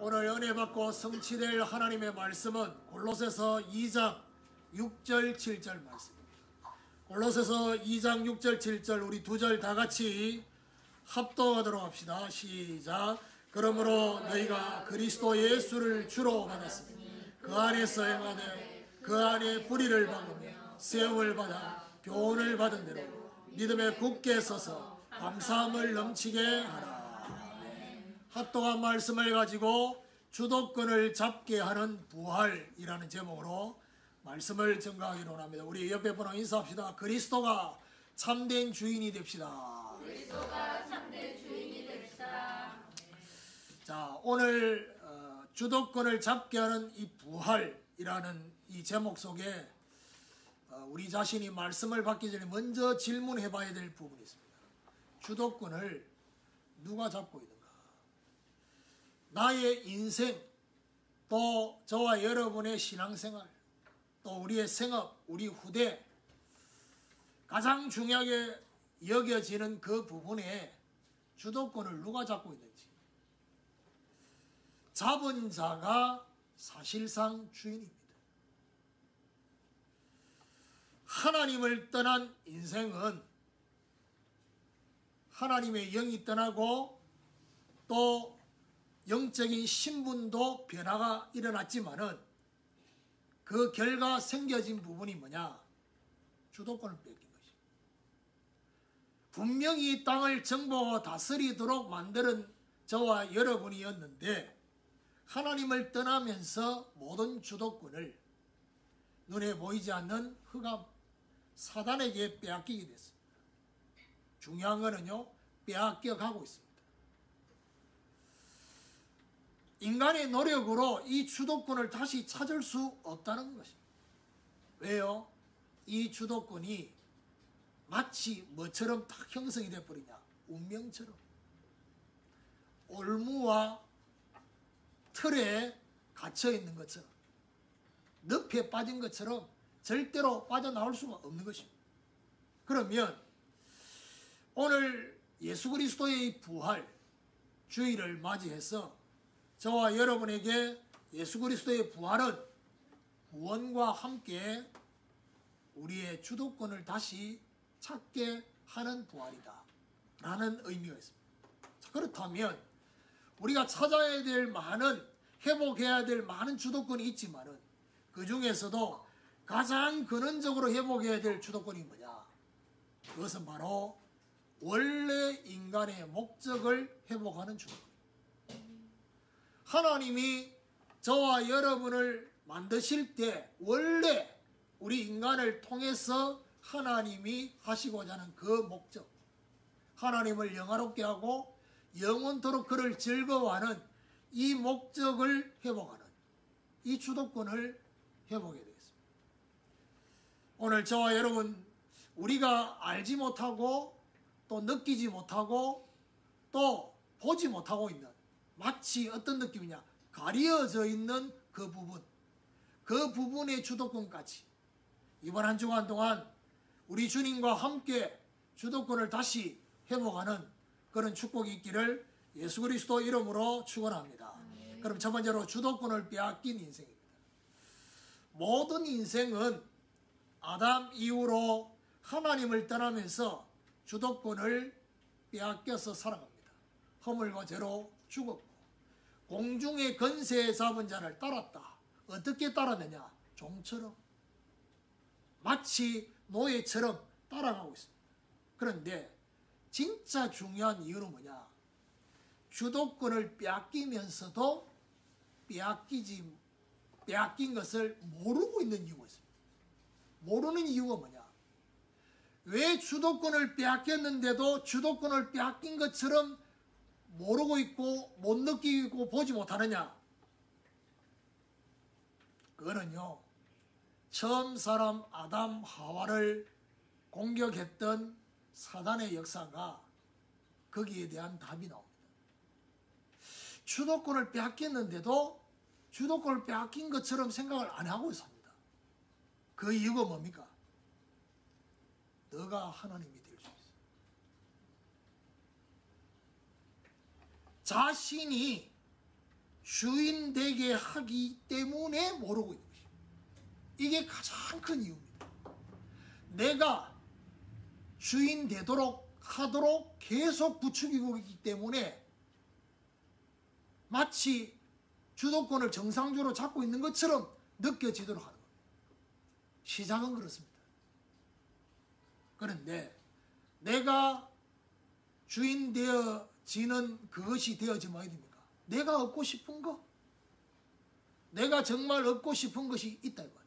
오늘 은혜 받고 성취될 하나님의 말씀은 골로새서 2장 6절 7절 말씀입니다. 골로새서 2장 6절 7절 우리 두 절 다 같이 합독하도록 합시다. 시작. 그러므로 너희가 그리스도 예수를 주로 받았으니 그 안에서 행하되 그 안에 뿌리를 박으며 세움을 받아 교훈을 받은 대로 믿음에 굳게 서서 감사함을 넘치게 하라. 합독한 말씀을 가지고 주도권을 잡게 하는 부활이라는 제목으로 말씀을 전가하기로 합니다. 우리 옆에 분하고 인사합시다. 그리스도가 참된 주인이 됩시다. 그리스도가 참된 주인이 됩시다. 자, 오늘 주도권을 잡게 하는 이 부활이라는 이 제목 속에 우리 자신이 말씀을 받기 전에 먼저 질문해 봐야 될 부분이 있습니다. 주도권을 누가 잡고 있는가? 나의 인생, 또 저와 여러분의 신앙생활, 또 우리의 생업, 우리 후대, 가장 중요하게 여겨지는 그 부분에 주도권을 누가 잡고 있는지. 잡은 자가 사실상 주인입니다. 하나님을 떠난 인생은 하나님의 영이 떠나고 또 영적인 신분도 변화가 일어났지만은 그 결과 생겨진 부분이 뭐냐? 주도권을 뺏긴 것입니다. 분명히 이 땅을 정복하고 다스리도록 만드는 저와 여러분이었는데 하나님을 떠나면서 모든 주도권을 눈에 보이지 않는 흑암, 사단에게 빼앗기게 됐습니다. 중요한 거는요, 빼앗겨 가고 있습니다. 인간의 노력으로 이 주도권을 다시 찾을 수 없다는 것입니다. 왜요? 이 주도권이 마치 뭐처럼 딱 형성이 되어버리냐? 운명처럼. 올무와 틀에 갇혀있는 것처럼, 늪에 빠진 것처럼 절대로 빠져나올 수가 없는 것입니다. 그러면 오늘 예수 그리스도의 부활, 주일을 맞이해서 저와 여러분에게 예수 그리스도의 부활은 구원과 함께 우리의 주도권을 다시 찾게 하는 부활이다 라는 의미가 있습니다. 자, 그렇다면 우리가 찾아야 될 많은, 회복해야 될 많은 주도권이 있지만은 그 중에서도 가장 근원적으로 회복해야 될 주도권이 뭐냐? 그것은 바로 원래 인간의 목적을 회복하는 주도권. 하나님이 저와 여러분을 만드실 때 원래 우리 인간을 통해서 하나님이 하시고자 하는 그 목적, 하나님을 영화롭게 하고 영원토록 그를 즐거워하는 이 목적을 회복하는 이 주도권을 회복해야 되겠습니다. 오늘 저와 여러분, 우리가 알지 못하고 또 느끼지 못하고 또 보지 못하고 있는, 마치 어떤 느낌이냐? 가려져 있는 그 부분, 그 부분의 주도권까지 이번 한 주간 동안 우리 주님과 함께 주도권을 다시 회복하는 그런 축복이 있기를 예수 그리스도 이름으로 축원합니다. 그럼 첫 번째로 주도권을 빼앗긴 인생입니다. 모든 인생은 아담 이후로 하나님을 떠나면서 주도권을 빼앗겨서 살아갑니다. 허물과 죄로 죽었고 공중의 권세 잡은 자를 따랐다. 어떻게 따랐느냐? 종처럼, 마치 노예처럼 따라가고 있습니다. 그런데 진짜 중요한 이유는 뭐냐? 주도권을 빼앗기면서도 빼앗긴 것을 모르고 있는 이유가 있습니다. 모르는 이유가 뭐냐? 왜 주도권을 빼앗겼는데도 주도권을 빼앗긴 것처럼 모르고 있고 못 느끼고 보지 못하느냐? 그거는요, 처음 사람 아담 하와를 공격했던 사단의 역사가 거기에 대한 답이 나옵니다. 주도권을 빼앗겼는데도 주도권을 빼앗긴 것처럼 생각을 안 하고 있습니다. 그 이유가 뭡니까? 너가 하나님이 될 수 있어. 자신이 주인 되게 하기 때문에 모르고 있는 것입니다. 이게 가장 큰 이유입니다. 내가 주인 되도록 하도록 계속 부추기고 있기 때문에 마치 주도권을 정상적으로 잡고 있는 것처럼 느껴지도록 하는 겁니다. 시작은 그렇습니다. 그런데 내가 주인 되어지는 그것이 되어지면 어디 됩니까? 내가 얻고 싶은 거, 내가 정말 얻고 싶은 것이 있다 이 말이에요.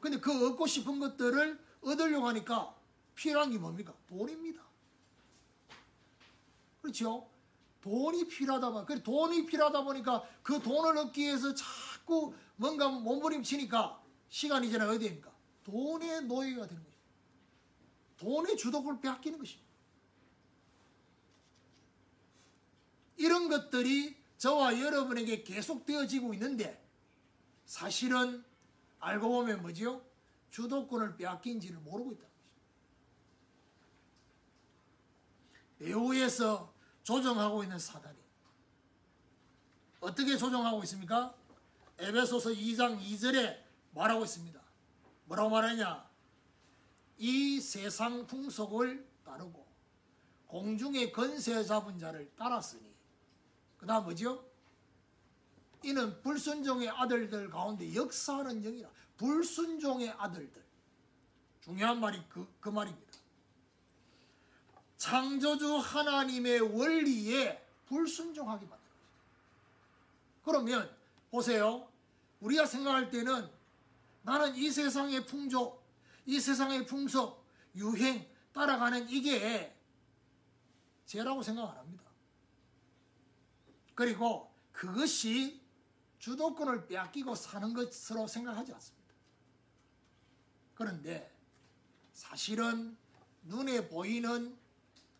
근데 그 얻고 싶은 것들을 얻으려고 하니까 필요한 게 뭡니까? 돈입니다. 그렇죠? 돈이 필요하다 보니까, 그래 돈이 필요하다 보니까 그 돈을 얻기 위해서 자꾸 뭔가 몸부림치니까 시간이 지나면 어디 됩니까? 돈의 노예가 되는 것입니다. 돈의 주도권을 빼앗기는 것입니다. 이런 것들이 저와 여러분에게 계속 되어지고 있는데 사실은 알고 보면 뭐지요? 주도권을 빼앗긴지를 모르고 있다는 것입니다. 배후에서 조정하고 있는 사단이 어떻게 조정하고 있습니까? 에베소서 2장 2절에 말하고 있습니다. 뭐라고 말하냐? 이 세상 풍속을 따르고 공중의 권세 잡은 자를 따랐으니, 그 다음 뭐죠? 이는 불순종의 아들들 가운데 역사하는 영이라. 불순종의 아들들. 중요한 말이 그 말입니다. 창조주 하나님의 원리에 불순종하게 만드는 거죠. 그러면 보세요. 우리가 생각할 때는 나는 이 세상의 풍조, 이 세상의 풍속, 유행 따라가는 이게 죄라고 생각 안 합니다. 그리고 그것이 주도권을 빼앗기고 사는 것으로 생각하지 않습니다. 그런데 사실은 눈에 보이는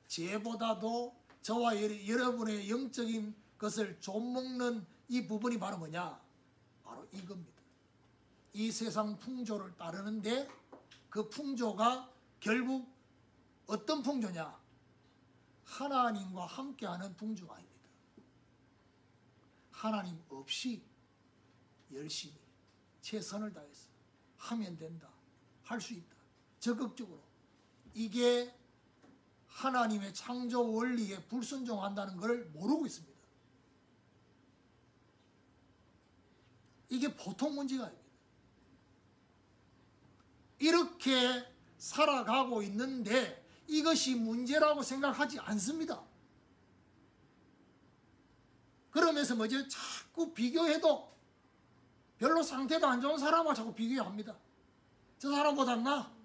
죄보다도 저와 여러분의 영적인 것을 좀먹는 이 부분이 바로 뭐냐? 바로 이겁니다. 이 세상 풍조를 따르는데 그 풍조가 결국 어떤 풍조냐? 하나님과 함께하는 풍조가 아닙니다. 하나님 없이 열심히 최선을 다해서 하면 된다, 할 수 있다, 적극적으로, 이게 하나님의 창조 원리에 불순종한다는 것을 모르고 있습니다. 이게 보통 문제가 아닙니다. 이렇게 살아가고 있는데 이것이 문제라고 생각하지 않습니다. 그러면서 뭐죠? 자꾸 비교해도 별로 상태도 안 좋은 사람과 자꾸 비교합니다. 저 사람보다 나.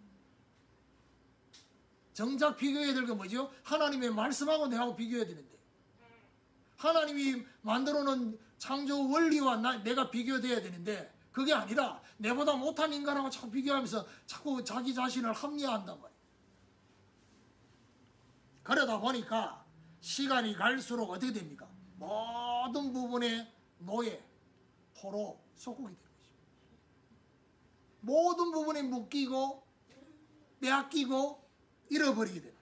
정작 비교해야 될 게 뭐죠? 하나님의 말씀하고 내하고 비교해야 되는데, 하나님이 만들어 놓은 창조 원리와 내가 비교돼야 되는데 그게 아니라 내보다 못한 인간하고 자꾸 비교하면서 자꾸 자기 자신을 합리화한단 말이에요. 그러다 보니까 시간이 갈수록 어떻게 됩니까? 모든 부분에 노예, 포로, 속국이 되는 것입니다. 모든 부분에 묶이고 빼앗기고 잃어버리게 됩니다.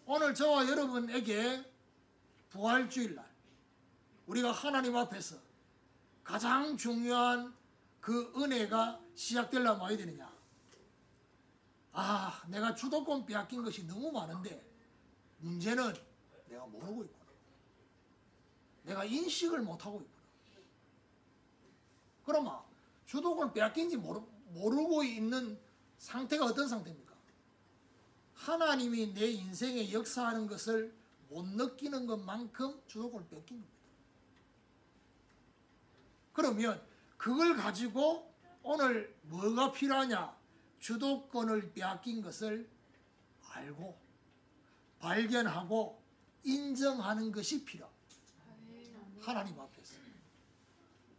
오늘 저와 여러분에게 부활주일날 우리가 하나님 앞에서 가장 중요한 그 은혜가 시작되려면 어떻게 되느냐? 아, 내가 주도권 빼앗긴 것이 너무 많은데 문제는 내가 모르고 있구나. 내가 인식을 못하고 있구나. 그러면 주도권을 빼앗긴지 모르고 있는 상태가 어떤 상태입니까? 하나님이 내 인생에 역사하는 것을 못 느끼는 것만큼 주도권을 뺏긴 겁니다. 그러면 그걸 가지고 오늘 뭐가 필요하냐? 주도권을 빼앗긴 것을 알고 발견하고 인정하는 것이 필요합니다. 하나님 앞에서.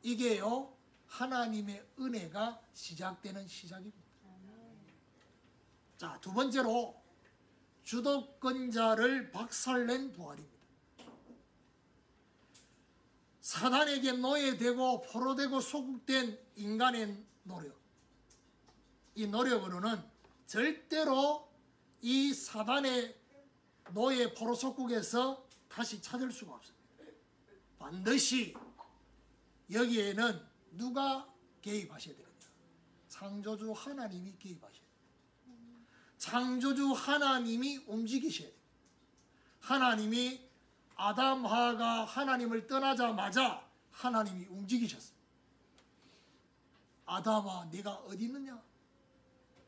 이게요, 하나님의 은혜가 시작되는 시작입니다. 자, 두 번째로 주도권자를 박살낸 부활입니다. 사단에게 노예되고 포로되고 소국된 인간의 노력, 이 노력으로는 절대로 이 사단의 노예 포로 속국에서 다시 찾을 수가 없습니다. 반드시 여기에는 누가 개입하셔야 되느냐? 창조주 하나님이 개입하셔야 돼요. 창조주 하나님이 움직이셔야 돼요. 하나님이 아담하가 하나님을 떠나자마자 하나님이 움직이셨어요. 아담아, 네가 어디 있느냐?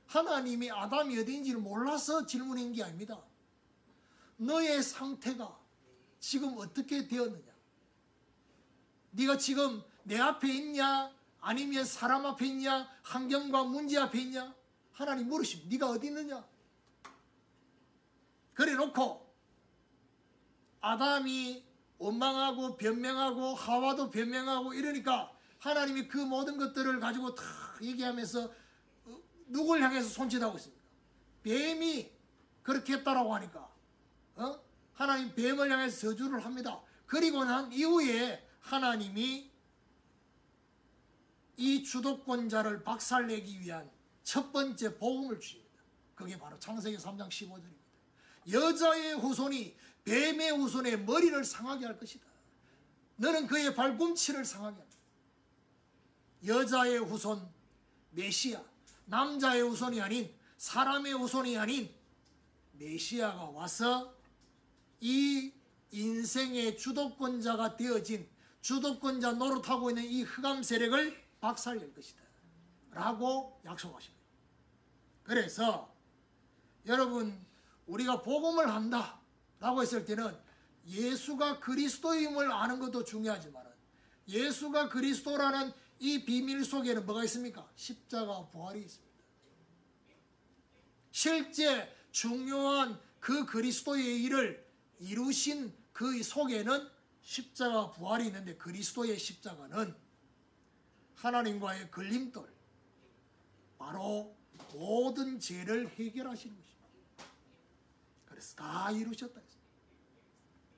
하나님이 아담이 어디인지를 몰라서 질문한 게 아닙니다. 너의 상태가 지금 어떻게 되었느냐? 네가 지금 내 앞에 있냐? 아니면 사람 앞에 있냐? 환경과 문제 앞에 있냐? 하나님 물으십니다. 네가 어디 있느냐? 그래 놓고 아담이 원망하고 변명하고 하와도 변명하고 이러니까 하나님이 그 모든 것들을 가지고 다 얘기하면서 누굴 향해서 손짓하고 있습니까? 뱀이 그렇게 했다라고 하니까 하나님 뱀을 향해서 저주를 합니다. 그리고 난 이후에 하나님이 이 주도권자를 박살내기 위한 첫 번째 복음을 주십니다. 그게 바로 창세기 3장 15절입니다. 여자의 후손이 뱀의 후손의 머리를 상하게 할 것이다. 너는 그의 발꿈치를 상하게 한다. 여자의 후손 메시아, 남자의 후손이 아닌 사람의 후손이 아닌 메시아가 와서 이 인생의 주도권자가 되어진 주도권자 노릇하고 있는 이 흑암 세력을 박살낼 것이다 라고 약속하십니다. 그래서 여러분, 우리가 복음을 한다 라고 했을 때는 예수가 그리스도임을 아는 것도 중요하지만 예수가 그리스도라는 이 비밀 속에는 뭐가 있습니까? 십자가 부활이 있습니다. 실제 중요한 그 그리스도의 일을 이루신 그 속에는 십자가 부활이 있는데, 그리스도의 십자가는 하나님과의 걸림돌, 바로 모든 죄를 해결하시는 것입니다. 그래서 다 이루셨다 했습니다.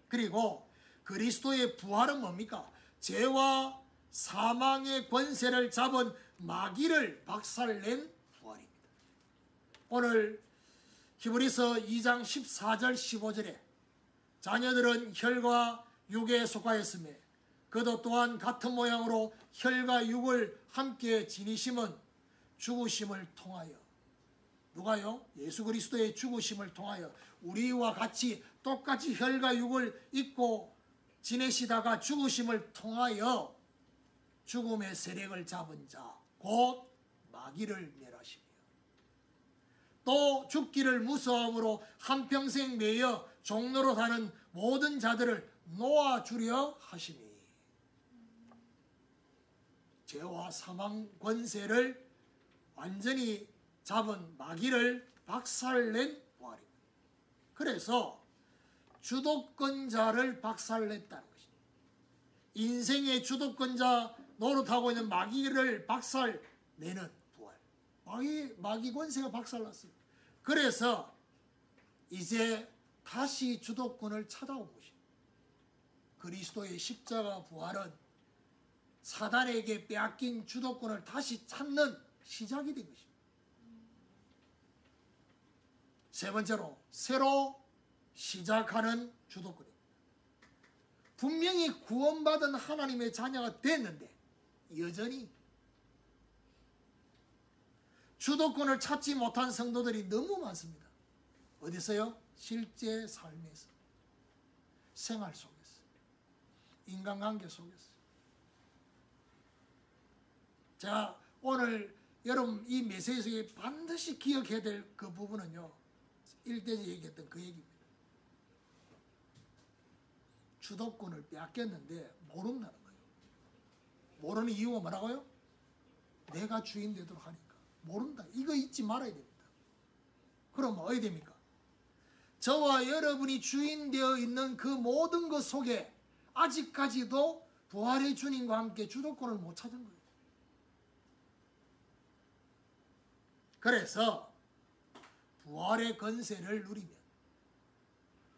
그리고 그리스도의 부활은 뭡니까? 죄와 사망의 권세를 잡은 마귀를 박살낸 부활입니다. 오늘 히브리서 2장 14절 15절에 자녀들은 혈과 육에 속하였으며 그도 또한 같은 모양으로 혈과 육을 함께 지니심은 죽으심을 통하여, 누가요? 예수 그리스도의 죽으심을 통하여 우리와 같이 똑같이 혈과 육을 입고 지내시다가 죽으심을 통하여 죽음의 세력을 잡은 자, 곧 마귀를 멸하시며 또 죽기를 무서움으로 한평생 매여 종로로 사는 모든 자들을 놓아주려 하시니, 죄와 사망 권세를 완전히 잡은 마귀를 박살낸 부활입니다. 그래서 주도권자를 박살냈다는 것입니다. 인생의 주도권자 노릇하고 있는 마귀를 박살내는 부활. 마귀 권세가 박살났어요. 그래서 이제 다시 주도권을 찾아온 것입니다. 그리스도의 십자가 부활은 사단에게 빼앗긴 주도권을 다시 찾는 시작이 된 것입니다. 세 번째로, 새로 시작하는 주도권입니다. 분명히 구원받은 하나님의 자녀가 됐는데 여전히 주도권을 찾지 못한 성도들이 너무 많습니다. 어디서요? 실제 삶에서, 생활 속에서, 인간관계 속에서. 자, 오늘 여러분 이 메시지에서 반드시 기억해야 될 그 부분은요, 1대지 얘기했던 그 얘기입니다. 주도권을 빼앗겼는데 모른다는 거예요. 모르는 이유가 뭐라고요? 내가 주인 되도록 하니까. 모른다. 이거 잊지 말아야 됩니다. 그럼 어디 됩니까? 저와 여러분이 주인 되어 있는 그 모든 것 속에 아직까지도 부활의 주님과 함께 주도권을 못 찾은 거예요. 그래서 부활의 권세를 누리면,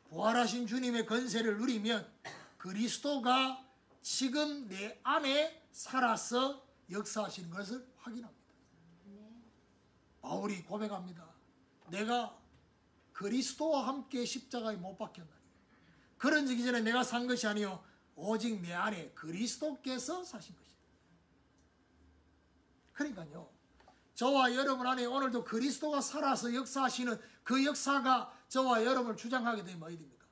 부활하신 주님의 권세를 누리면 그리스도가 지금 내 안에 살아서 역사하시는 것을 확인합니다. 바울이 고백합니다. 내가 그리스도와 함께 십자가에 못 박혔나니 그런 적이 전에 내가 산 것이 아니요 오직 내 안에 그리스도께서 사신 것이다. 그러니까요, 저와 여러분 안에 오늘도 그리스도가 살아서 역사하시는 그 역사가 저와 여러분을 주장하게 되면 어디 됩니까?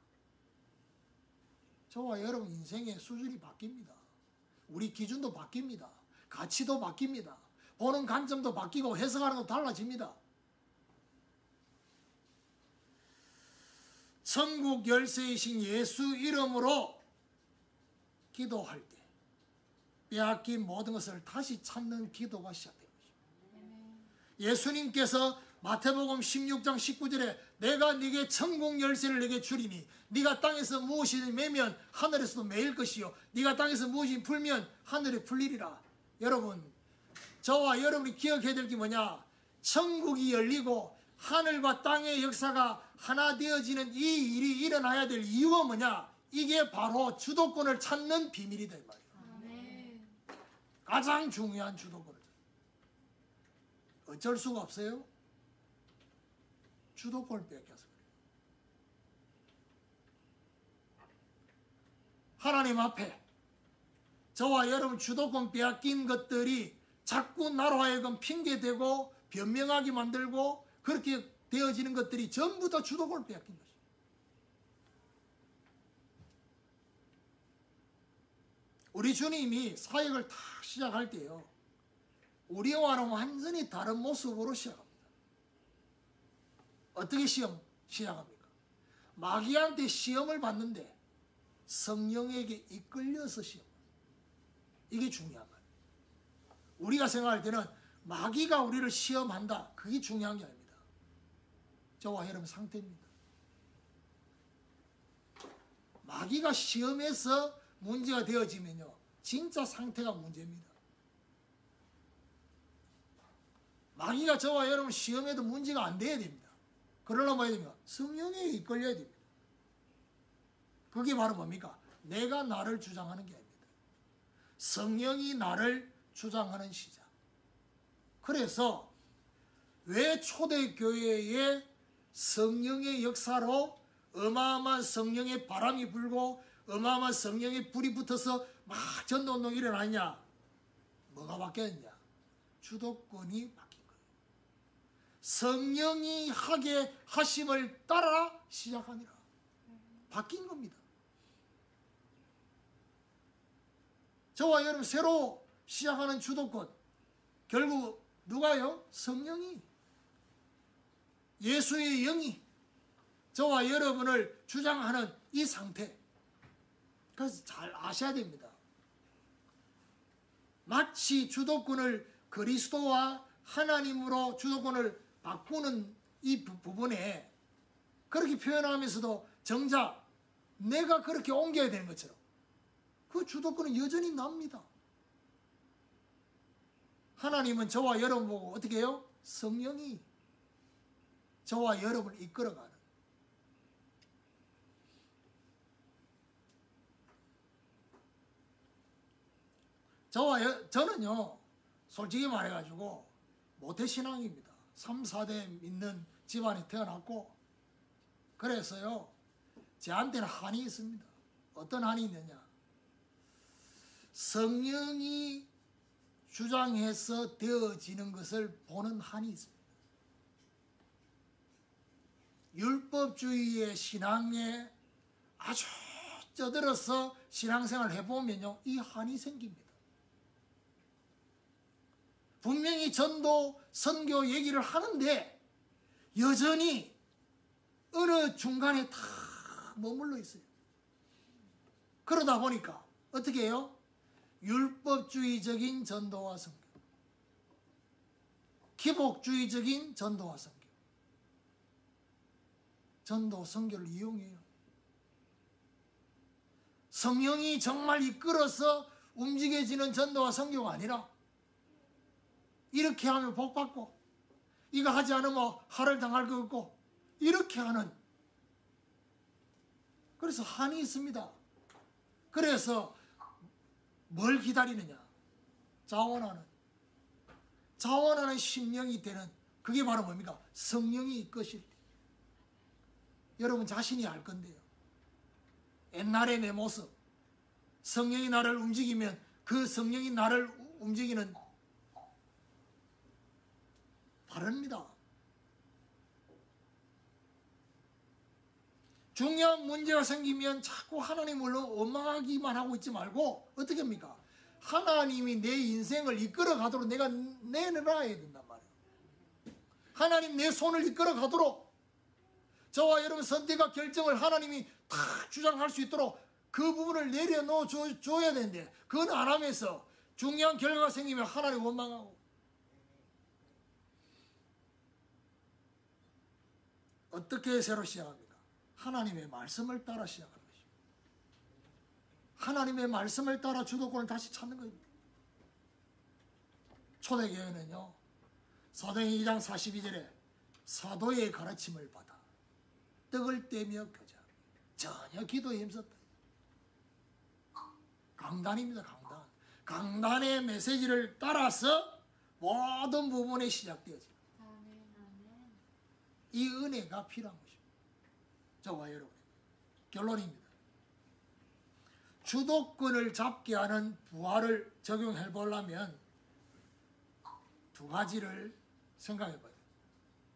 저와 여러분 인생의 수준이 바뀝니다. 우리 기준도 바뀝니다. 가치도 바뀝니다. 보는 관점도 바뀌고 해석하는 것도 달라집니다. 천국 열쇠이신 예수 이름으로 기도할 때 빼앗긴 모든 것을 다시 찾는 기도가 시작된 것입니다. 예수님께서 마태복음 16장 19절에 내가 네게 천국 열쇠를 내게 주리니 네가 땅에서 무엇이든 매면 하늘에서도 매일 것이요 네가 땅에서 무엇이든 풀면 하늘에 풀리리라. 여러분, 저와 여러분이 기억해야 될 게 뭐냐? 천국이 열리고 하늘과 땅의 역사가 하나 되어지는 이 일이 일어나야 될 이유가 뭐냐? 이게 바로 주도권을 찾는 비밀이다 이 말이에요. 가장 중요한 주도권을. 어쩔 수가 없어요. 주도권을 뺏겨서 그래요. 하나님 앞에 저와 여러분 주도권 빼앗긴 것들이 자꾸 나로 하여금 핑계대고 변명하게 만들고 그렇게 되어지는 것들이 전부 다 주도권을 빼앗긴 것이죠. 우리 주님이 사역을 다 시작할 때요, 우리와는 완전히 다른 모습으로 시작합니다. 어떻게 시작합니까? 마귀한테 시험을 받는데 성령에게 이끌려서 시험합니다. 이게 중요한 거예요. 우리가 생각할 때는 마귀가 우리를 시험한다, 그게 중요한 게 아닙니다. 저와 여러분 상태입니다. 마귀가 시험해서 문제가 되어지면요, 진짜 상태가 문제입니다. 마귀가 저와 여러분 시험해도 문제가 안 돼야 됩니다. 그러려면 뭐야 됩니까? 성령에 이끌려야 됩니다. 그게 바로 뭡니까? 내가 나를 주장하는 게 아닙니다. 성령이 나를 주장하는 시작. 그래서 왜 초대교회에 성령의 역사로 어마어마한 성령의 바람이 불고 어마어마한 성령의 불이 붙어서 막 전도운동이 일어나냐? 뭐가 바뀌었냐? 주도권이 바뀐 거예요. 성령이 하게 하심을 따라 시작하니라. 바뀐 겁니다. 저와 여러분 새로 시작하는 주도권, 결국 누가요? 성령이, 예수의 영이 저와 여러분을 주장하는 이 상태. 그래서 잘 아셔야 됩니다. 마치 주도권을 그리스도와 하나님으로 주도권을 바꾸는 이 부분에 그렇게 표현하면서도 정작 내가 그렇게 옮겨야 되는 것처럼 그 주도권은 여전히 납니다. 하나님은 저와 여러분 보고 어떻게 해요? 성령이 저와 여러분을 이끌어가는. 저는요, 솔직히 말해가지고 모태신앙입니다. 3, 4대 믿는 집안에 태어났고, 그래서요, 저한테는 한이 있습니다. 어떤 한이 있느냐? 성령이 주장해서 되어지는 것을 보는 한이 있습니다. 율법주의의 신앙에 아주 쩌들어서 신앙생활을 해보면요, 이 한이 생깁니다. 분명히 전도, 선교 얘기를 하는데 여전히 어느 중간에 다 머물러 있어요. 그러다 보니까 어떻게 해요? 율법주의적인 전도와 선교, 기복주의적인 전도와 선교, 전도, 선교를 이용해요. 성령이 정말 이끌어서 움직여지는 전도와 선교가 아니라 이렇게 하면 복 받고 이거 하지 않으면 할을 당할 것 같고 이렇게 하는, 그래서 한이 있습니다. 그래서 뭘 기다리느냐? 자원하는 심령이 되는, 그게 바로 뭡니까? 성령이 이끄실 때 여러분 자신이 알 건데요, 옛날의 내 모습, 성령이 나를 움직이면 그 성령이 나를 움직이는 바랍니다. 중요한 문제가 생기면 자꾸 하나님을 원망하기만 하고 있지 말고 어떻게 합니까? 하나님이 내 인생을 이끌어 가도록 내가 내놔야 된단 말이에요. 하나님 내 손을 이끌어 가도록 저와 여러분 선택과 결정을 하나님이 다 주장할 수 있도록 그 부분을 내려놓아 줘야 되는데 그건 안 하면서 중요한 결과가 생기면 하나님 원망하고 어떻게 새로 시작합니까? 하나님의 말씀을 따라 시작하는 것입니다. 하나님의 말씀을 따라 주도권을 다시 찾는 겁니다. 초대교회는요. 사도행 2장 42절에 사도의 가르침을 받아 떡을 떼며 교제하며 전혀 기도에 힘썼다. 강단입니다. 강단. 강단의 메시지를 따라서 모든 부분에 시작되어집니다. 이 은혜가 필요한 것입니다. 저와 여러분 결론입니다. 주도권을 잡게 하는 부활을 적용해 보려면 두 가지를 생각해 봐야 돼요.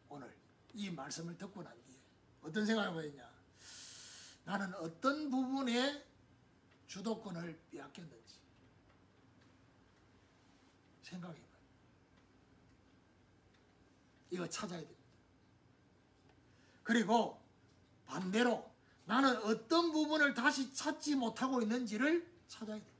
오늘 이 말씀을 듣고 난 뒤에 어떤 생각을 해봐야 되냐. 나는 어떤 부분에 주도권을 빼앗겼는지 생각해 봐요. 이거 찾아야 됩니다. 그리고 반대로 나는 어떤 부분을 다시 찾지 못하고 있는지를 찾아야 됩니다.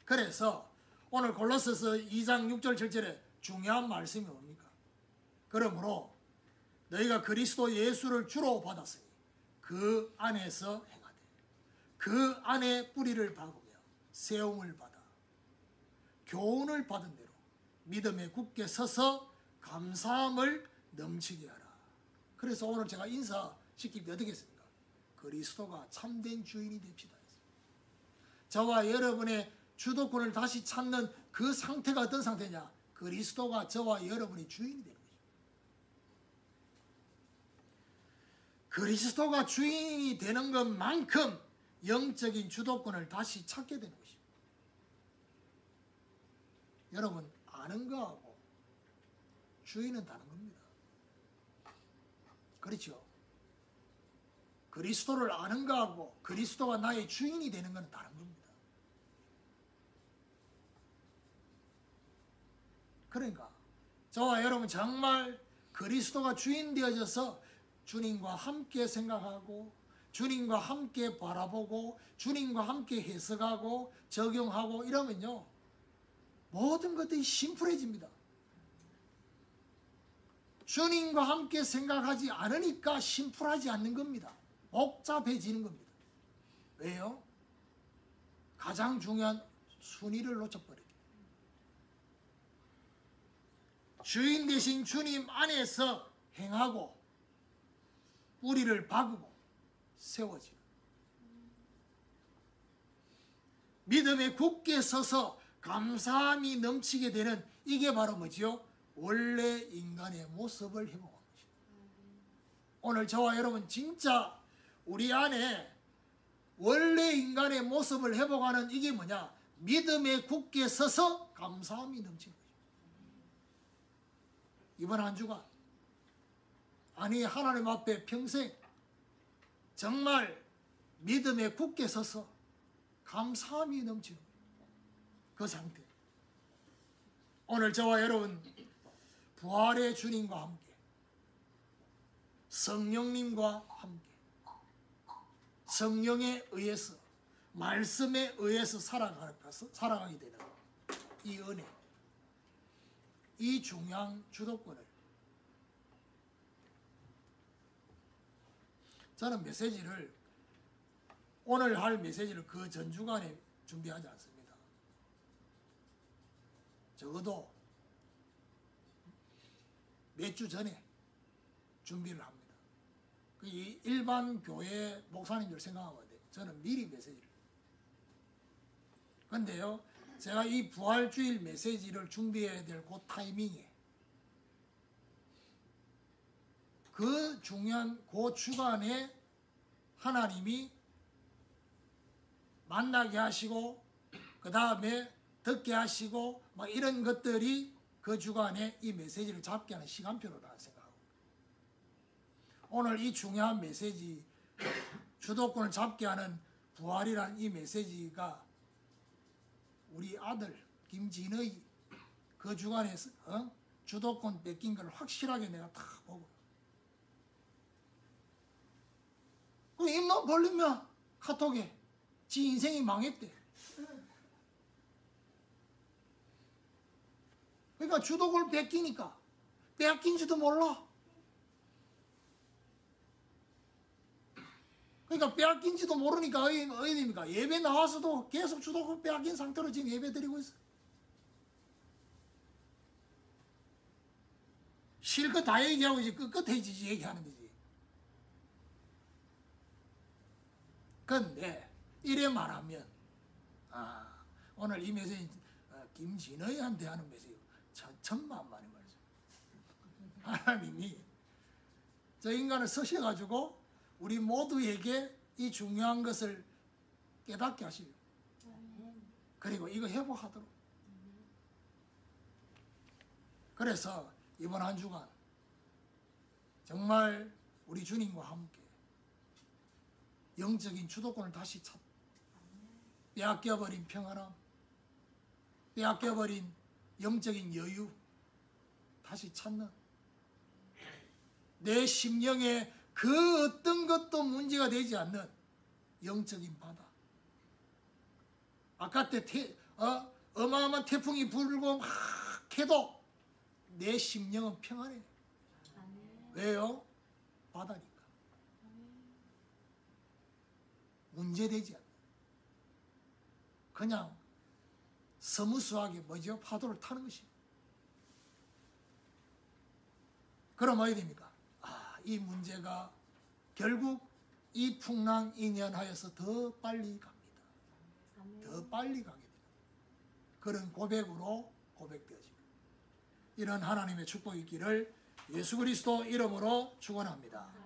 그래서 오늘 골로새서 2장 6절 7절에 중요한 말씀이 뭡니까? 그러므로 너희가 그리스도 예수를 주로 받았으니 그 안에서 행하되 그 안에 뿌리를 박으며 세움을 받아 교훈을 받은 대로 믿음에 굳게 서서 감사함을 넘치게 하라. 그래서 오늘 제가 인사시키기 어떻게 했습니까? 그리스도가 참된 주인이 됩시다. 저와 여러분의 주도권을 다시 찾는 그 상태가 어떤 상태냐? 그리스도가 저와 여러분의 주인이 되는 것입니다. 그리스도가 주인이 되는 것만큼 영적인 주도권을 다시 찾게 되는 것입니다. 여러분 아는 거하고 주인은 다른 겁니다. 그렇죠? 그리스도를 아는 거하고 그리스도가 나의 주인이 되는 것은 다른 겁니다. 그러니까 저와 여러분 정말 그리스도가 주인 되어져서 주님과 함께 생각하고 주님과 함께 바라보고 주님과 함께 해석하고 적용하고 이러면요 모든 것들이 심플해집니다. 주님과 함께 생각하지 않으니까 심플하지 않는 겁니다. 복잡해지는 겁니다. 왜요? 가장 중요한 순위를 놓쳐버리기. 주인 되신 주님 안에서 행하고 뿌리를 박고 세워지는 믿음에 굳게 서서 감사함이 넘치게 되는 이게 바로 뭐지요? 원래 인간의 모습을 회복하는 것입니다. 오늘 저와 여러분 진짜 우리 안에 원래 인간의 모습을 회복하는 이게 뭐냐? 믿음에 굳게 서서 감사함이 넘치는 것입니다. 이번 한 주간 아니 하나님 앞에 평생 정말 믿음에 굳게 서서 감사함이 넘치는 그 상태. 오늘 저와 여러분 부활의 주님과 함께 성령님과 함께 성령에 의해서 말씀에 의해서 살아가게 되는 이 은혜, 이 중요한 주도권을 저는 메시지를 오늘 할 메시지를 그 전주간에 준비하지 않습니다. 적어도 몇 주 전에 준비를 합니다. 이 일반 교회 목사님들 생각하면 돼요. 저는 미리 메시지를. 그런데요, 제가 이 부활주일 메시지를 준비해야 될 그 타이밍에 그 중요한 그 주간에 하나님이 만나게 하시고 그 다음에 듣게 하시고 막 이런 것들이 그 주간에 이 메시지를 잡게 하는 시간표로다 생각하고, 오늘 이 중요한 메시지, 주도권을 잡게 하는 부활이라는 이 메시지가 우리 아들 김진의 그 주간에 주도권 뺏긴 걸 확실하게 내가 다 보고, 그 입만 벌리면 카톡에 지 인생이 망했대. 그러니까 주도권을 뺏기니까 빼앗긴지도 몰라. 그러니까 빼앗긴지도 모르니까 어디 됩니까? 예배 나와서도 계속 주도권 빼앗긴 상태로 지금 예배 드리고 있어. 실컷 다 얘기하고 이제 끝에 이제 얘기하는 거지. 근데 이래 말하면 오늘 이 메시지 김진의한테 하는 메시지 천만만의 말이죠. 하나님이 저 인간을 쓰셔가지고 우리 모두에게 이 중요한 것을 깨닫게 하시고, 그리고 이거 회복하도록. 그래서 이번 한 주간 정말 우리 주님과 함께 영적인 주도권을 다시 빼앗겨버린 평안함, 빼앗겨버린 영적인 여유 다시 찾는, 내 심령에 그 어떤 것도 문제가 되지 않는 영적인 바다. 아까 때 어마어마한 태풍이 불고 막 해도 내 심령은 평안해. 왜요? 바다니까. 문제되지 않는, 그냥 스무스하게 뭐죠? 파도를 타는 것입니다. 그럼 어디 됩니까? 이 문제가 결국 이 풍랑 인연하여서 더 빨리 갑니다. 더 빨리 가게 됩니다. 그런 고백으로 고백되어집니다. 이런 하나님의 축복이 있기를 예수 그리스도 이름으로 축원합니다.